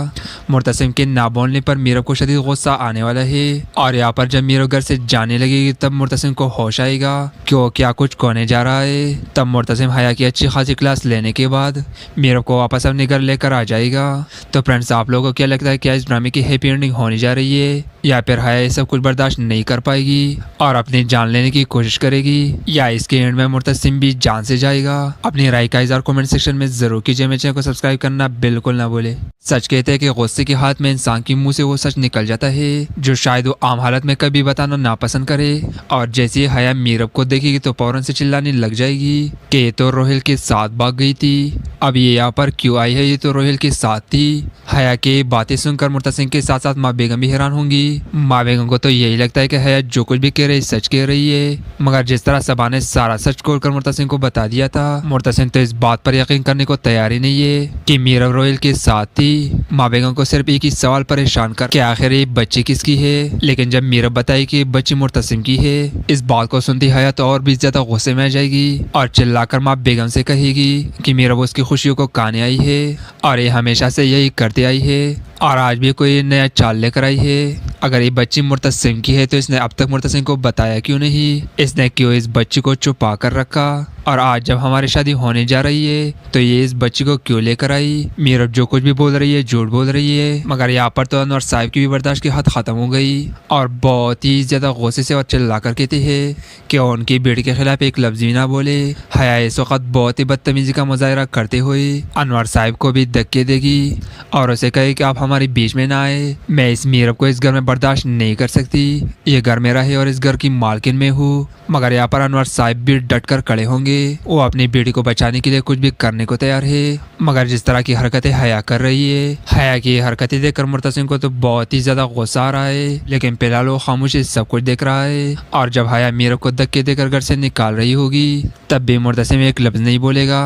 मुर्तसिम के ना बोलने पर मीरब को शदीद गुस्सा आने वाला है। और यहाँ पर जब मीरब घर से जाने लगेगी तब मुर्तसिम को होश आएगा क्यों क्या कुछ होने जा रहा है। तब मुर्तसिम हया की अच्छी खासी क्लास लेने के बाद मीरब को वापस अपने घर लेकर आ जाएगा। तो फ्रेंड्स, आप लोगों को क्या लगता है, क्या इस ड्रामे की हैप्पी एंडिंग होने जा रही है या फिर हया ये सब कुछ बर्दाश्त नहीं कर पाएगी और अपनी जान लेने की कोशिश करेगी, या इसके एंड में मुर्तसिम भी जान से जाएगा? अपनी राय का इज़हार कमेंट सेक्शन में जरूर कीजिए। मेरे चैनल को सब्सक्राइब करना बिल्कुल ना भूले। सच कहते हैं कि गुस्से के हाथ में इंसान के मुंह से वो सच निकल जाता है जो शायद वो आम हालत में कभी बताना नापसंद करे। और जैसे ही हया मीरब को देखेगी तो फौरन से चिल्लाने लग जाएगी कि ये तो रोहिल के साथ भाग गई थी, अब ये यहाँ पर क्यों आई है, ये तो रोहिल के साथ थी। हया के बातें सुनकर मुर्तसिम के साथ साथ माँ बेगम भी हैरान होंगी। माँ बेगम को तो यही लगता है कि हया जो कुछ भी कह रही सच कह रही है। मगर जिस तरह सबा ने सारा सच खोलकर मुर्तसिम को बता दिया था, मुर्तसिम तो इस बात पर यकीन करने को तैयार ही नहीं है कि मीरब रोहिल के साथ थी। माँ बेगम को सिर्फ एक ही सवाल परेशान कर कि आखिर ये बच्ची किसकी है। लेकिन जब मीरब बताई कि बच्ची मुर्तसिम की है, इस बात को सुनती हया तो और भी ज्यादा गुस्से में आ जाएगी और चिल्लाकर माँ बेगम से कहेगी कि मीरब उसकी खुशियों को काने आई है और ये हमेशा से यही करते आई है और आज भी कोई नया चाल लेकर आई है। अगर ये बच्ची मुर्तसिम की है तो इसने अब तक मुर्तसिम को बताया क्यों नहीं? इसने क्यों इस बच्ची को छुपा कर रखा? और आज जब हमारी शादी होने जा रही है तो ये इस बच्ची को क्यों लेकर आई? मीरब जो कुछ भी बोल रही है झूठ बोल रही है। मगर यहाँ पर तो अनवर साहब की भी बर्दाश्त की हद खत्म हो गई और बहुत ही ज्यादा गुस्से से और चिल्ला कर कहती है कि उनकी बेटी के खिलाफ एक लफ्ज भी ना बोले। हया इस वक्त बहुत ही बदतमीजी का मुजाहरा करते हुए अनवर साहब को भी धक्के देगी और उसे कहे कि आप हमारे बीच में ना आए। मैं इस मीरब को इस घर में बर्दाश्त नहीं कर सकती। ये घर मेरा है और इस घर की मालकिन में हूँ। मगर यहाँ पर अनवर साहब भी डट कर खड़े होंगे। वो अपनी बेटी को बचाने के लिए कुछ भी करने को तैयार है। मगर जिस तरह की हरकतें हया कर रही है, हया की हरकतें देखकर मुर्तसिम को तो बहुत ही ज्यादा गुस्सा आ रहा है। लेकिन फिलहाल वो खामोशी सब कुछ देख रहा है। और जब हया मीरब को धक्के देकर घर से निकाल रही होगी तब भी मुर्तसिम एक लफ्ज नहीं बोलेगा।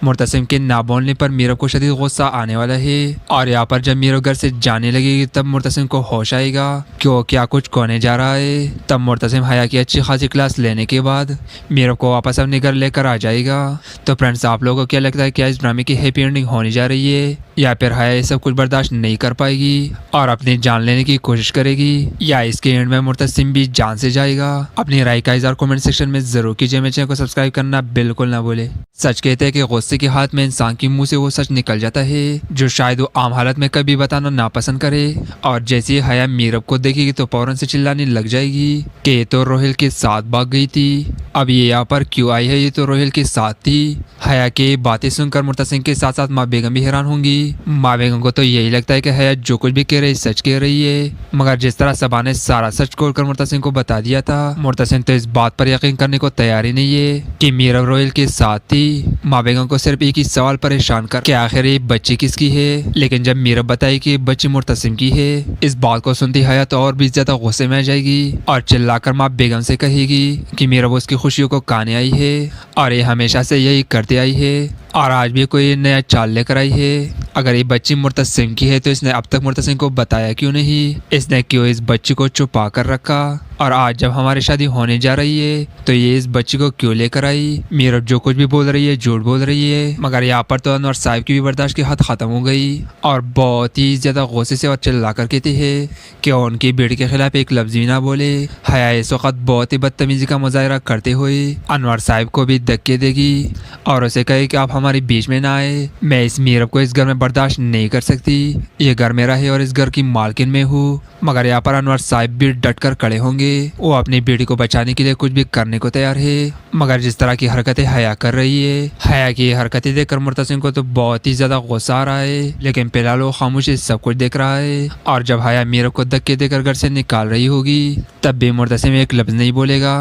मुर्तसिम के ना बोलने पर मीरब को शदीद गुस्सा आने वाला है। और यहाँ पर जब मीरब घर से जाने लगेगी तब मुर्तसिम को होश आएगा क्यों क्या कुछ होने जा रहा है। तब मुर्तसिम हया की अच्छी खासी क्लास लेने के बाद मीरब को वापस अपने घर लेकर आ जाएगा। तो फ्रेंड्स, आप लोगों को क्या लगता है, क्या इस ड्रामे की हैप्पी एंडिंग होने जा रही है या फिर हया ये सब कुछ बर्दाश्त नहीं कर पाएगी और अपनी जान लेने की कोशिश करेगी, या इसके एंड में मुर्तसिम भी जान से जाएगा? अपनी राय का इज़हार कमेंट सेक्शन में जरूर कीजिए। मेरे चैनल को सब्सक्राइब करना बिल्कुल ना भूले। सच कहते हैं कि गुस्से के हाथ में इंसान के मुंह से वो सच निकल जाता है जो शायद वो आम हालत में कभी बताना नापसंद करे। और जैसे ही हया मीरब को देखेगी तो फौरन से चिल्लाने लग जाएगी कि ये तो रोहिल के साथ भाग गई थी, अब ये यहाँ पर क्यों आई है, ये तो रोहिल के साथ थी। हया के बातें सुनकर मुर्तसिम के साथ साथ माँ बेगम भी हैरान होंगी। माँ बेगम को तो यही लगता है कि हया जो कुछ भी कह रही सच कह रही है। मगर जिस तरह सबा ने सारा सच खोलकर मुर्तसिम को बता दिया था, मुर्तसिम तो इस बात पर यकीन करने को तैयार ही नहीं है कि मीरब रोहिल के साथ थी। माँ बेगम को सिर्फ एक ही सवाल परेशान कर कि आखिर ये बच्ची किसकी है। लेकिन जब मीरब बताई कि बच्ची मुर्तसिम की है, इस बात को सुनती हया तो और भी ज्यादा गुस्से में आ जाएगी और चिल्लाकर माँ बेगम से कहेगी कि मीरब उसकी खुशियों को काने आई है और ये हमेशा से यही करते आई है और आज भी कोई नया चाल लेकर आई है। अगर ये बच्ची मुर्तसिम की है तो इसने अब तक मुर्तसिम को बताया क्यों नहीं? इसने क्यों इस बच्ची को छुपा कर रखा? और आज जब हमारी शादी होने जा रही है तो ये इस बच्ची को क्यों लेकर आई? मीरब जो कुछ भी बोल रही है झूठ बोल रही है। मगर यहाँ पर तो अनवर साहब की भी बर्दाश्त की हद खत्म हो गई और बहुत ही ज्यादा गुस्से से और चिल्ला कर कहती है कि उनकी बेटी के खिलाफ एक लफ्ज भी ना बोले। हया इस वक्त बहुत ही बदतमीजी का मुजाहरा करते हुए अनवर साहब को भी धक्के देगी और उसे कहे कि आप हमारे बीच में ना आए। मैं इस मीरब को इस घर में बर्दाश्त नहीं कर सकती। ये घर मेरा है और इस घर की मालकिन मैं हूँ। मगर यहाँ पर अनवर साहब भी डट कर खड़े होंगे। वो अपनी बेटी को बचाने के लिए कुछ भी करने को तैयार है। मगर जिस तरह की हरकतें हया कर रही है, हया की हरकतें देखकर मुर्तसिम को तो बहुत ही ज्यादा गुस्सा आ रहा है। लेकिन फिलहाल वो खामोशी सब कुछ देख रहा है। और जब हया मीरब को धक्के देकर घर से निकाल रही होगी तब भी मुर्तसिम एक लफ्ज नहीं बोलेगा।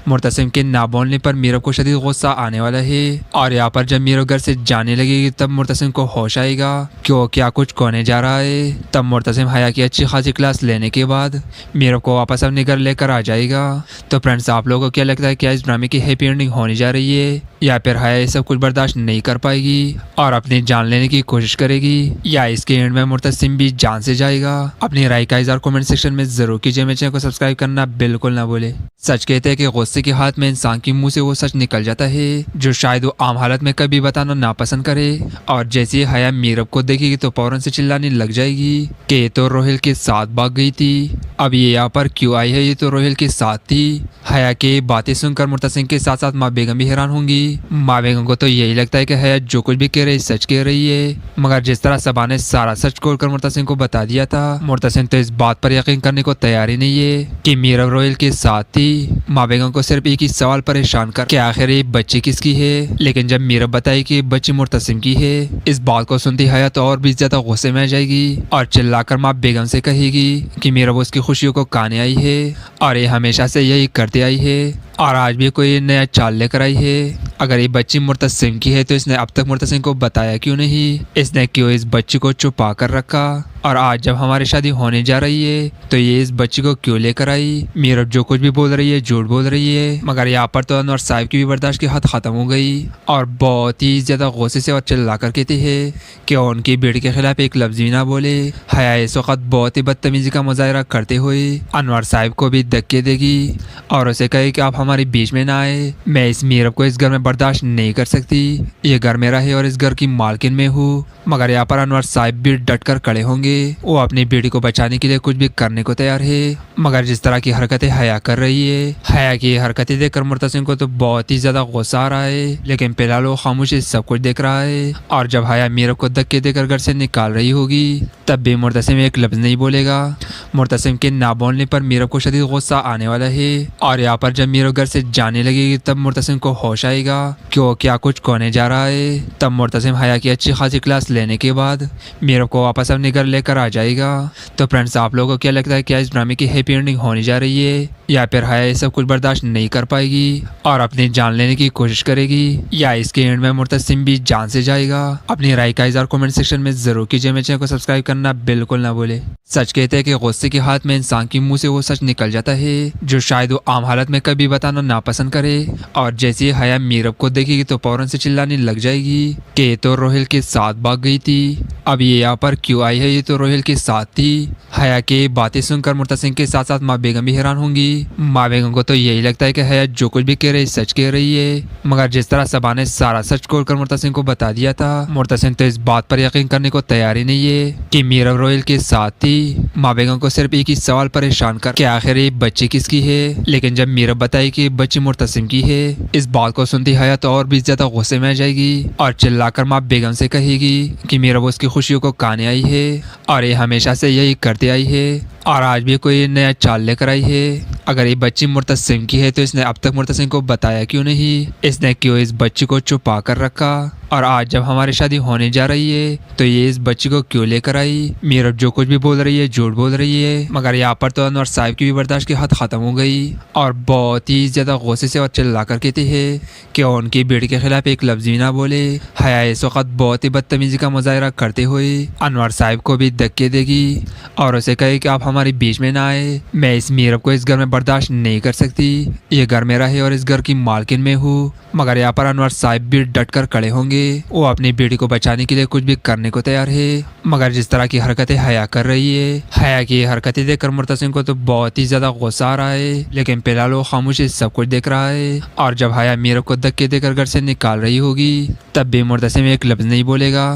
मुर्तसिम के ना बोलने पर मीरब को शदीद गुस्सा आने वाला है। और यहाँ पर जब मीरब घर से जाने लगेगी तब मुर्तसिम को होश आएगा क्यों क्या कुछ होने जा रहा है। तब मुर्तसिम हया की अच्छी खासी क्लास लेने के बाद मीरब को वापस अपने घर लेकर आ जाएगा। तो फ्रेंड्स, आप लोगों को क्या लगता है, क्या इस ड्रामे की हैप्पी एंडिंग होने जा रही है या फिर हया ये सब कुछ बर्दाश्त नहीं कर पाएगी और अपनी जान लेने की कोशिश करेगी, या इसके एंड में मुर्तसिम भी जान से जाएगा? अपनी राय का इज़हार कमेंट सेक्शन में जरूर कीजिए। मेरे चैनल को सब्सक्राइब करना बिल्कुल ना भूले। सच कहते हैं कि गुस्से के हाथ में इंसान के मुंह से वो सच निकल जाता है जो शायद वो आम हालत में कभी बताना नापसंद करे। और जैसे ही हया मीरब को देखेगी तो फौरन से चिल्लाने लग जाएगी कि ये तो रोहिल के साथ भाग गई थी, अब ये यहाँ पर क्यों आई है, ये तो रोहिल के साथ थी। हया के बातें सुनकर मुर्तसिम के साथ साथ माँ बेगम भी हैरान होंगी। माँ बेगम को तो यही लगता है कि हया जो कुछ भी कह रही सच कह रही है। मगर जिस तरह सबा ने सारा सच खोलकर मुर्तसिम को बता दिया था, मुर्तसिम तो इस बात पर यकीन करने को तैयार ही नहीं है कि मीरब रोहिल के साथ थी। माँ बेगम को सिर्फ एक ही सवाल परेशान कर कि आखिर ये बच्ची किसकी है। लेकिन जब मीरब बताई कि बच्ची मुर्तसिम की है, इस बात को सुनती हया तो और भी ज्यादा गुस्से में आ जाएगी और चिल्लाकर माँ बेगम से कहेगी कि मीरब उसकी खुशियों को काने आई है और ये हमेशा से यही करते आई है और आज भी कोई नया चाल लेकर आई है। अगर ये बच्ची मुर्तसिम की है तो इसने अब तक मुर्तसिम को बताया क्यों नहीं, इसने क्यों इस बच्ची को छुपा कर रखा, और आज जब हमारी शादी होने जा रही है तो ये इस बच्ची को क्यों लेकर आई। मीरब जो कुछ भी बोल रही है झूठ बोल रही है। मगर यहाँ पर तो अनवर साहब की भी बर्दाश्त की हद खत्म हो गई और बहुत ही ज्यादा गुस्से से और चिल्ला कर कहती है कि उनकी बेटी के खिलाफ एक लफ्ज भी ना बोले। हया इस वक्त बहुत ही बदतमीजी का मुजाहरा करते हुए अनवर साहब को भी धक्के देगी और उसे कहे कि आप हमारे बीच में ना आए, मैं इस मीरब को इस घर में बर्दाश्त नहीं कर सकती। ये घर मेरा है और इस घर की मालकिन मैं हूँ। मगर यहाँ पर अनवर साहब भी डट कर खड़े होंगे। वो अपनी बेटी को बचाने के लिए कुछ भी करने को तैयार है। मगर जिस तरह की हरकतें हया कर रही है, हया की हरकतें देखकर मुर्तसिम को तो बहुत ही ज्यादा गुस्सा आ रहा है। लेकिन फिलहाल वो खामोशी सब कुछ देख रहा है। और जब हया मीरब को धक्के देकर घर से निकाल रही होगी तब भी मुर्तसिम एक लफ्ज नहीं बोलेगा। मुर्तसिम के ना बोलने पर मीरब को शदीद गुस्सा आने वाला है। और यहाँ पर जब मीरब घर से जाने लगेगी तब मुर्तसिम को होश आएगा क्यों क्या कुछ होने जा रहा है। तब मुर्तसिम हया की अच्छी खासी क्लास लेने के बाद मीरब को वापस अपने घर लेकर आ जाएगा। तो फ्रेंड्स, आप लोगों को क्या लगता है, क्या इस ड्रामे की हैप्पी एंडिंग होने जा रही है या फिर हया ये सब कुछ बर्दाश्त नहीं कर पाएगी और अपनी जान लेने की कोशिश करेगी, या इसके एंड में मुर्तसिम भी जान से जाएगा? अपनी राय का इज़हार कमेंट सेक्शन में जरूर कीजिए। मेरे चैनल को सब्सक्राइब करना बिल्कुल ना भूले। सच कहते हैं कि गुस्से के हाथ में इंसान के मुंह से वो सच निकल जाता है जो शायद वो आम हालत में कभी बताना नापसंद करे। और जैसे ही हया मीरब को देखेगी तो फौरन से चिल्लाने लग जाएगी कि ये तो रोहिल के साथ भाग गई थी, अब ये यहाँ पर क्यों आई है, ये तो रोहिल के साथ थी। हया के बातें सुनकर मुर्तसिम के साथ साथ माँ बेगम भी हैरान होंगी। माँ बेगम को तो यही लगता है कि हया जो कुछ भी कह रही सच कह रही है। मगर जिस तरह सबा ने सारा सच खोलकर मुर्तसिम को बता दिया था, मुर्तसिम तो इस बात पर यकीन करने को तैयार ही नहीं है कि मीरब रोहिल के साथ थी। माँ बेगम को सिर्फ एक ही सवाल परेशान कर कि आखिर ये बच्ची किसकी है। लेकिन जब मीरब बताई कि बच्ची मुर्तसिम की है, इस बात को सुनती हया तो और भी ज्यादा गुस्से में आ जाएगी और चिल्लाकर माँ बेगम से कहेगी कि मीरब उसकी खुशियों को काने आई है और ये हमेशा से यही करते आई है और आज भी कोई नया चाल लेकर आई है। अगर ये बच्ची मुर्तसिम की है तो इसने अब तक मुर्तसिम को बताया क्यों नहीं, इसने क्यों इस बच्ची को छुपा कर रखा, और आज जब हमारी शादी होने जा रही है तो ये इस बच्ची को क्यों लेकर आई। मीरब जो कुछ भी बोल रही है झूठ बोल रही है। मगर यहाँ पर तो अनवर साहब की भी बर्दाश्त की हद खत्म हो गई और बहुत ही ज्यादा गुस्से से और चिल्ला कर कहती है कि उनकी बेटी के खिलाफ एक लफ्ज भी ना बोले। हया इस वक्त बहुत ही बदतमीजी का मुजाहरा करते हुए अनवर साहब को भी धक्के देगी और उसे कहे कि आप हमारे बीच में ना आए, मैं इस मीरब को इस घर में बर्दाश्त नहीं कर सकती। ये घर मेरा है और इस घर की मालकिन मैं हूँ। मगर यहाँ पर अनवर साहब भी डट कर खड़े होंगे। वो अपनी बेटी को बचाने के लिए कुछ भी करने को तैयार है। मगर जिस तरह की हरकतें हया कर रही है, हया की हरकतें देखकर मुर्तसिम को तो बहुत ही ज्यादा गुस्सा आ रहा है। लेकिन फिलहाल वो खामोशी सब कुछ देख रहा है। और जब हया मीरब को धक्के देकर घर से निकाल रही होगी तब भी मुर्तसिम एक लफ्ज नहीं बोलेगा।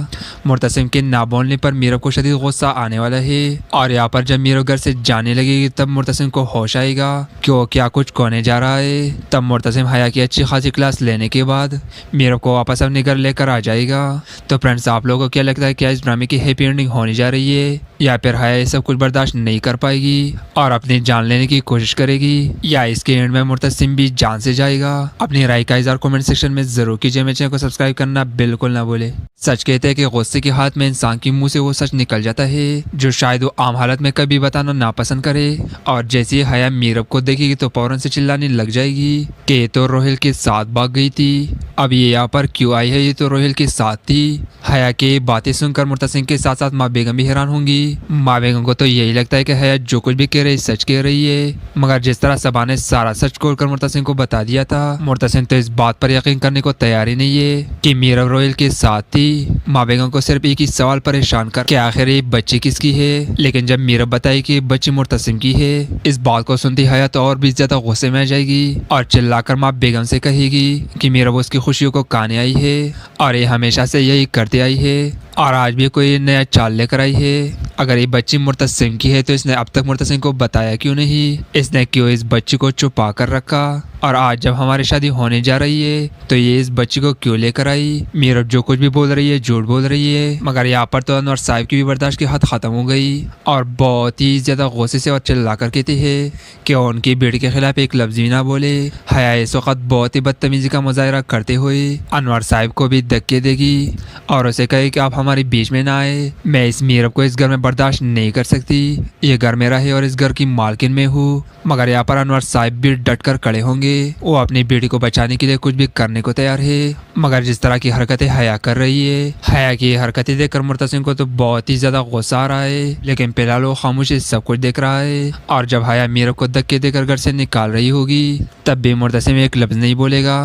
मुर्तसिम के ना बोलने पर मीरब को शदीद गुस्सा आने वाला है और यहाँ पर जब मीरब घर से जाने लगेगी तब मुर्तसिम को होश आएगा कि वो क्या कुछ होने जा रहा है। तब मुर्तसिम हया की अच्छी खासी क्लास लेने के बाद मीरब को वापस अपने घर लेकर आ जाएगा। तो फ्रेंड्स, आप लोगों को क्या लगता है, क्या इस ड्रामे की हैप्पी एंडिंग होने जा रही है या फिर हया ये सब कुछ बर्दाश्त नहीं कर पाएगी और अपनी जान लेने की कोशिश करेगी, या इसके एंड में मुर्तसिम भी जान से जाएगा? अपनी राय का इज़हार कमेंट सेक्शन में जरूर कीजिए। मेरे चैनल को सब्सक्राइब करना बिल्कुल ना भूले। सच कहते हैं कि गुस्से के हाथ में इंसान के मुंह से वो सच निकल जाता है जो शायद वो आम हालत में कभी बताना नापसंद करे। और जैसे ही हया मीरब को देखेगी तो फौरन से चिल्लाने लग जाएगी कि ये तो रोहिल के साथ भाग गई थी, अब ये यहाँ पर क्यों आई है, ये तो रोहिल के साथ थी। हया की बातें सुनकर मुर्तसिम के साथ साथ माँ बेगम भी हैरान होंगी। माँ बेगम को तो यही लगता है कि हया जो कुछ भी कह रही सच कह रही है, मगर जिस तरह सबा ने सारा सच खोलकर मुर्तसिम को बता दिया था, मुर्तसिम तो इस बात पर यकीन करने को तैयार ही नहीं है कि मीरब रोहिल के साथ थी। माँ बेगम को सिर्फ एक ही सवाल परेशान कर कि आखिर ये बच्ची किसकी है, लेकिन जब मीरब बताई कि बच्ची मुर्तसिम की है, इस बात को सुनती हया तो और भी ज्यादा गुस्से में आ जाएगी और चिल्लाकर माँ बेगम से कहेगी कि मीरब उसकी खुशियों को काने आई है और ये हमेशा से यही करते आई है और आज भी कोई नया चाल लेकर आई है। अगर ये बच्ची मुर्तसिम की है तो इसने अब तक मुर्तसिम को बताया क्यों नहीं, इसने क्यों इस बच्ची को छुपा कर रखा, और आज जब हमारी शादी होने जा रही है तो ये इस बच्ची को क्यों लेकर आई। मीरब जो कुछ भी बोल रही है झूठ बोल रही है, मगर यहाँ पर तो अनवर साहब की भी बर्दाश्त की हद खत्म हो गई और बहुत ही ज्यादा गुस्से से और चिल्ला कर कहती है कि उनकी बेटी के खिलाफ एक लफ्ज भी ना बोले। हया इस वक्त बहुत ही बदतमीजी का मुजाहरा करते हुए अनवर साहब को भी धक्के देगी और उसे कहे कि आप हमारे बीच में ना आए, मैं इस मीरब को इस घर में बर्दाश्त नहीं कर सकती, ये घर मेरा है और इस घर की मालकिन में हूँ। मगर यहाँ पर अनवर साहब भी डट कर खड़े होंगे, वो अपनी बेटी को बचाने के लिए कुछ भी करने को तैयार है। मगर जिस तरह की हरकतें हया कर रही है, हया की हरकतें देखकर मुर्तसिम को तो बहुत ही ज्यादा गुस्सा आ रहा है, लेकिन फिलहाल वो खामोशी सब कुछ देख रहा है। और जब हया मीरब को धक्के देकर घर से निकाल रही होगी तब भी मुर्तसिम एक लफ्ज नहीं बोलेगा।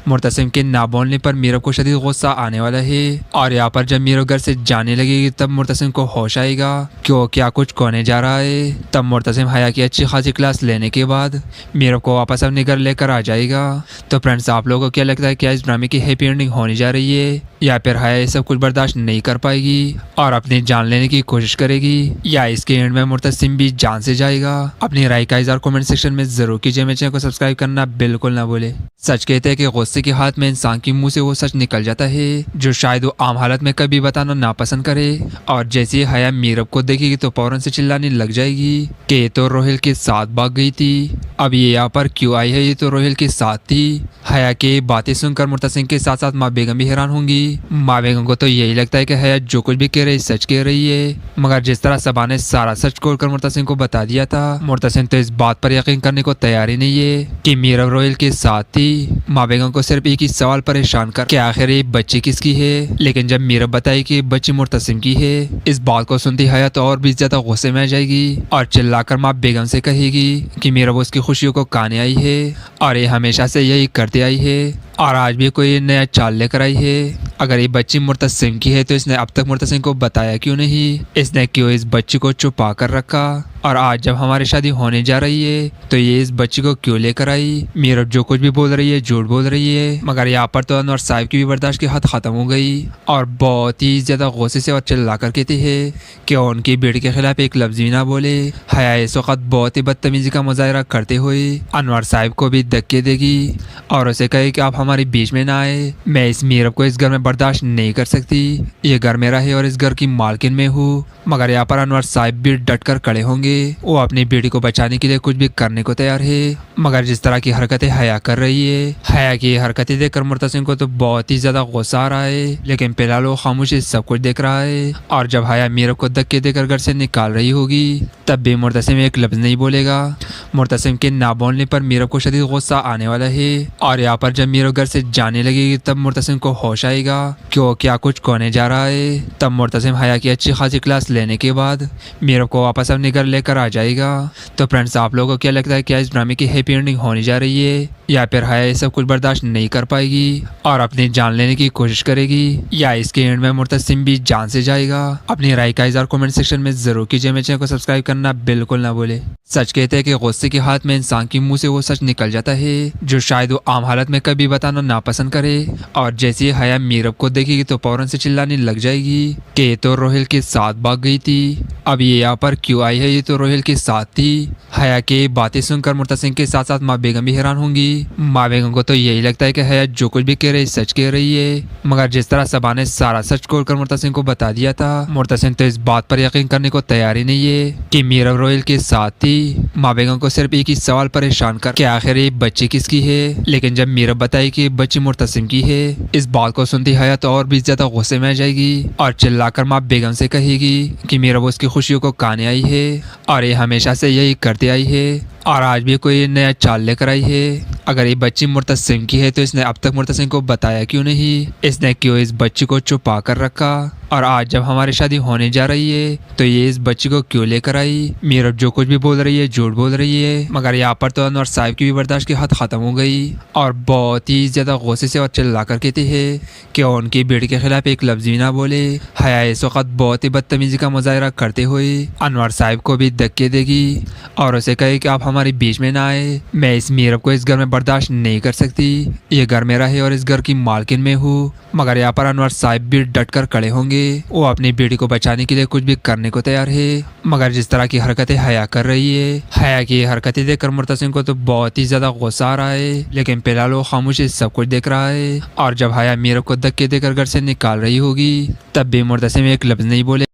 मुर्तसिम के ना बोलने पर मीरब को शदीद गुस्सा आने वाला है और यहाँ पर जब मीरब घर से जाने लगेगी तब मुर्तसिम को होश आएगा कि वो क्या कुछ होने जा रहा है। तब मुर्तसिम हया की अच्छी खासी क्लास लेने के बाद मीरब को वापस अपने घर लेकर आ जाएगा। तो फ्रेंड्स, आप लोगों को क्या लगता है, क्या इस ड्रामे की हैप्पी एंडिंग होने जा रही है या फिर हया ये सब कुछ बर्दाश्त नहीं कर पाएगी और अपनी जान लेने की कोशिश करेगी, या इसके एंड में मुर्तसिम भी जान से जाएगा? अपनी राय का इज़हार कमेंट सेक्शन में जरूर कीजिए। मेरे चैनल को सब्सक्राइब करना बिल्कुल ना भूले। सच कहते हैं कि गुस्से के हाथ में इंसान के मुंह से वो सच निकल जाता है जो शायद वो आम हालत में कभी बताना नापसंद करे। और जैसे ही हया मीरब को देखेगी तो फौरन से चिल्लाने लग जाएगी कि ये तो रोहिल के साथ भाग गई थी, अब ये यहाँ पर क्यों आई है, ये तो रोहिल के साथ थी। हया की बातें सुनकर मुर्तसिम के साथ साथ माँ बेगम भी हैरान होंगी। माँ बेगम को तो यही लगता है कि हया जो कुछ भी कह रही सच कह रही है, मगर जिस तरह सबा ने सारा सच खोलकर मुर्तसिम को बता दिया था, मुर्तसिम तो इस बात पर यकीन करने को तैयार ही नहीं है कि मीरब रोहिल के साथ थी। माँ बेगम को सिर्फ एक ही सवाल परेशान कर कि आखिर ये बच्ची किसकी है, लेकिन जब मीरब बताई कि बच्ची मुर्तसिम की है, इस बात को सुनती हया तो और भी ज्यादा गुस्से में आ जाएगी और चिल्लाकर माँ बेगम से कहेगी कि मीरब उसकी खुशियों को काने आई है और ये हमेशा से यही करते आई है और आज भी कोई नया चाल लेकर आई है। अगर ये बच्ची मुर्तसिम की है तो इसने अब तक मुर्तसिम को बताया क्यों नहीं, इसने क्यों इस बच्ची को छुपा कर रखा, और आज जब हमारी शादी होने जा रही है तो ये इस बच्ची को क्यों लेकर आई। मीरब जो कुछ भी बोल रही है झूठ बोल रही है, मगर यहाँ पर तो अनवर साहब की भी बर्दाश्त की हद खत्म हो गई और बहुत ही ज्यादा गुस्से से और चिल्ला कर कहती है कि उनकी बेटी के खिलाफ एक लफ्ज भी ना बोले। हया इस वक्त बहुत ही बदतमीजी का मुजाहरा करते हुए अनवर साहब को भी धक्के देगी और उसे कहे कि आप हमारे बीच में ना आए, मैं इस मीरब को इस घर में बर्दाश्त नहीं कर सकती, ये घर मेरा है और इस घर की मालकिन में हूँ। मगर यहाँ पर अनवर साहब भी डट कर खड़े होंगे, वो अपनी बेटी को बचाने के लिए कुछ भी करने को तैयार है। मगर जिस तरह की हरकतें हया कर रही है, हया की हरकतें देखकर मुर्तसिम को तो बहुत ही ज्यादा गुस्सा आ रहा है, लेकिन फिलहाल वो खामोशी सब कुछ देख रहा है। और जब हया मीरब को धक्के देकर घर से निकाल रही होगी तब भी मुर्तसिम एक लफ्ज नहीं बोलेगा। मुर्तसिम के ना बोलने पर मीरब को शदीद गुस्सा आने वाला है और यहाँ पर जब मीरब घर से जाने लगेगी तब मुर्तसिम को होश आएगा कि वो क्या कुछ होने जा रहा है। तब मुर्तसिम हया की अच्छी खासी क्लास लेने के बाद मीरब को वापस अपने घर लेकर आ जाएगा। तो फ्रेंड्स, आप लोगों को क्या लगता है, क्या इस ड्रामे की हैप्पी एंडिंग होने जा रही है या फिर हया ये सब कुछ बर्दाश्त नहीं कर पाएगी और अपनी जान लेने की कोशिश करेगी, या इसके एंड में मुर्तसिम भी जान से जाएगा? अपनी राय का इज़हार कमेंट सेक्शन में जरूर कीजिए। मेरे चैनल को सब्सक्राइब करना बिल्कुल ना भूले। सच कहते हैं कि गुस्से के हाथ में इंसान के मुंह से वो सच निकल जाता है जो शायद वो आम हालत में कभी बताना नापसंद करे। और जैसे ही हया मीरब को देखेगी तो फौरन से चिल्लाने लग जाएगी कि ये तो रोहिल के साथ भाग गई थी, अब ये यहाँ पर क्यों आई है, ये तो रोहिल के साथ थी। हया के बातें सुनकर मुर्तसिम के साथ साथ माँ बेगम भी हैरान होंगी। माँ बेगम को तो यही लगता है कि हया जो कुछ भी कह रही सच कह रही है, मगर जिस तरह सबा ने सारा सच खोलकर मुर्तसिम को बता दिया था, मुर्तसिम तो इस बात पर यकीन करने को तैयार ही नहीं है कि मीरब रोहिल के साथ थी। माँ बेगम को सिर्फ एक ही सवाल परेशान कर कि आखिर ये बच्ची किसकी है। लेकिन जब मीरब बताई कि बच्ची मुर्तसिम की है, इस बात को सुनती हया तो और भी ज्यादा गुस्से में आ जाएगी और चिल्लाकर माँ बेगम से कहेगी कि मीरब उसकी खुशियों को काने आई है और ये हमेशा से यही करते आई है और आज भी कोई नया चाल लेकर आई है। अगर ये बच्ची मुर्तसिम की है तो इसने अब तक मुर्तसिम को बताया क्यों नहीं, इसने क्यों इस बच्ची को छुपा कर रखा, और आज जब हमारी शादी होने जा रही है तो ये इस बच्ची को क्यों लेकर आई। मीरब जो कुछ भी बोल रही है झूठ बोल रही है। मगर यहाँ पर तो अनवर साहब की भी बर्दाश्त की हद खत्म हो गई और बहुत ही ज्यादा गुस्से से और चिल्ला कर कहते हैं कि उनकी बेटी के खिलाफ एक लफ्ज भी ना बोले। हया इस वक्त बहुत ही बदतमीजी का मुजाहरा करते हुए अनवर साहब को भी धक्के देगी और उसे कहे कि आप हमारे बीच में ना आए, मैं इस मीरब को इस घर में बर्दाश्त नहीं कर सकती, ये घर मेरा है और इस घर की मालकिन में हूँ। मगर यहाँ पर अनवर साहब भी डट कर खड़े होंगे, वो अपनी बेटी को बचाने के लिए कुछ भी करने को तैयार है। मगर जिस तरह की हरकतें हया कर रही है, हया की हरकतें देखकर मुर्तसिम को तो बहुत ही ज्यादा गुस्सा आ रहा है, लेकिन फिलहाल वो खामोशी सब कुछ देख रहा है। और जब हया मीरब को धक्के देकर घर से निकाल रही होगी तब भी मुर्तसिम एक लफ्ज नहीं बोले।